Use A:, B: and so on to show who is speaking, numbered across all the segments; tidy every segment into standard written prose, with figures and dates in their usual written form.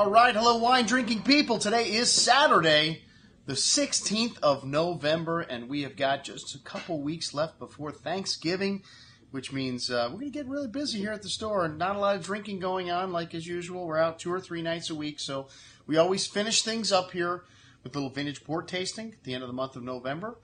A: All right, hello wine drinking people. Today is Saturday, the 16th of November, and we have got just a couple weeks left before Thanksgiving, which means we're going to get really busy here at the store. Not a lot of drinking going on like as usual. We're out 2 or 3 nights a week, so we always finish things up here with a little vintage port tasting at the end of the month of November.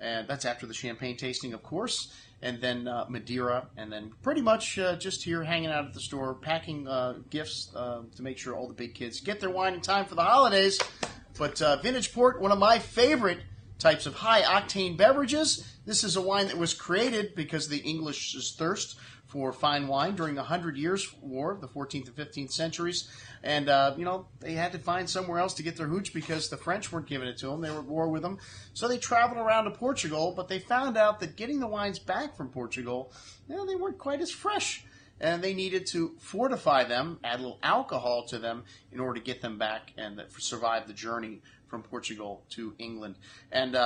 A: And that's after the champagne tasting, of course, and then Madeira, and then pretty much just here hanging out at the store, packing gifts to make sure all the big kids get their wine in time for the holidays. But vintage port, one of my favorite types of high-octane beverages. This is a wine that was created because of the English's thirst for fine wine during the 100 Years' War, the 14th and 15th centuries. And, they had to find somewhere else to get their hooch because the French weren't giving it to them. They were at war with them. So they traveled around to Portugal, but they found out that getting the wines back from Portugal, they weren't quite as fresh. And they needed to fortify them, add a little alcohol to them in order to get them back and survive the journey from Portugal to England. And,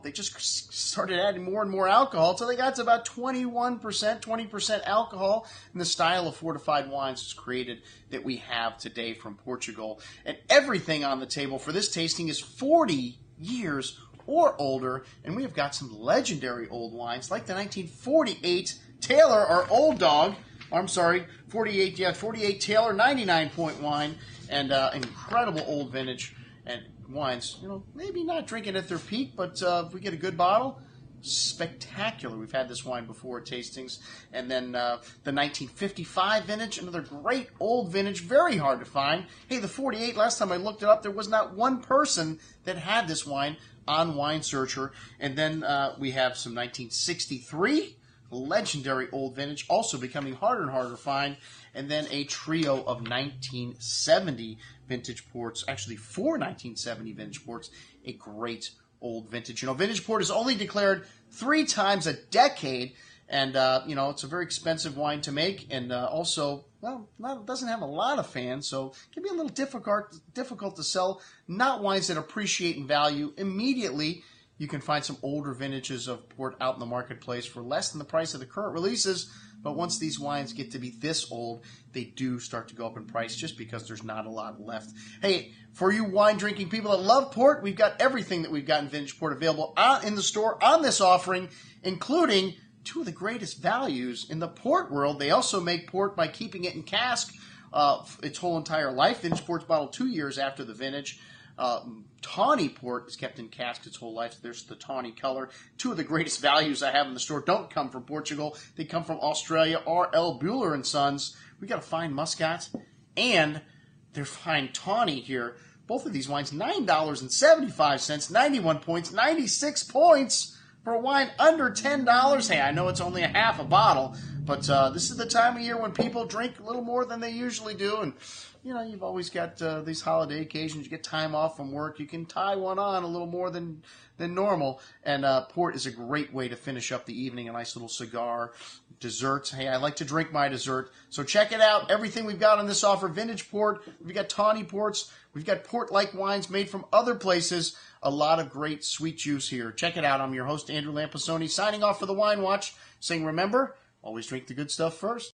A: they just started adding more and more alcohol until they got to about 21%, 20% alcohol. And the style of fortified wines was created that we have today from Portugal. And everything on the table for this tasting is 40 years or older. And we have got some legendary old wines like the 1948 Taylor, our old dog. I'm sorry, 48 Taylor 99-point wine, and incredible old vintage and wines. Maybe not drinking at their peak, but if we get a good bottle, spectacular. We've had this wine before at tastings. And then the 1955 vintage, another great old vintage, very hard to find. Hey, the 48, last time I looked it up, there was not one person that had this wine on Wine Searcher. And then we have some 1963 legendary old vintage, also becoming harder and harder to find, and then a trio of 1970 vintage ports, actually 4 1970 vintage ports, a great old vintage. Vintage port is only declared 3 times a decade, and, it's a very expensive wine to make, and also, it doesn't have a lot of fans, so it can be a little difficult to sell. Not wines that appreciate in value immediately. You can find some older vintages of port out in the marketplace for less than the price of the current releases. But once these wines get to be this old, they do start to go up in price just because there's not a lot left. Hey, for you wine-drinking people that love port, we've got everything that we've got in vintage port available in the store on this offering, including 2 of the greatest values in the port world. They also make port by keeping it in cask its whole entire life. Vintage port's bottled 2 years after the vintage. Tawny port is kept in cask its whole life. There's the Tawny color. 2 of the greatest values I have in the store don't come from Portugal. They come from Australia. R.L. Buehler and Sons. We got a fine Muscat and their fine Tawny here. Both of these wines, $9.75, 91 points, 96 points for a wine under $10. Hey, I know it's only a half a bottle, but this is the time of year when people drink a little more than they usually do, and you've always got these holiday occasions. You get time off from work. You can tie one on a little more than normal. And port is a great way to finish up the evening. A nice little cigar, desserts. Hey, I like to drink my dessert. So check it out. Everything we've got on this offer. Vintage port. We've got Tawny ports. We've got port-like wines made from other places. A lot of great sweet juice here. Check it out. I'm your host, Andrew Lampasone, signing off for the Wine Watch, saying remember, always drink the good stuff first.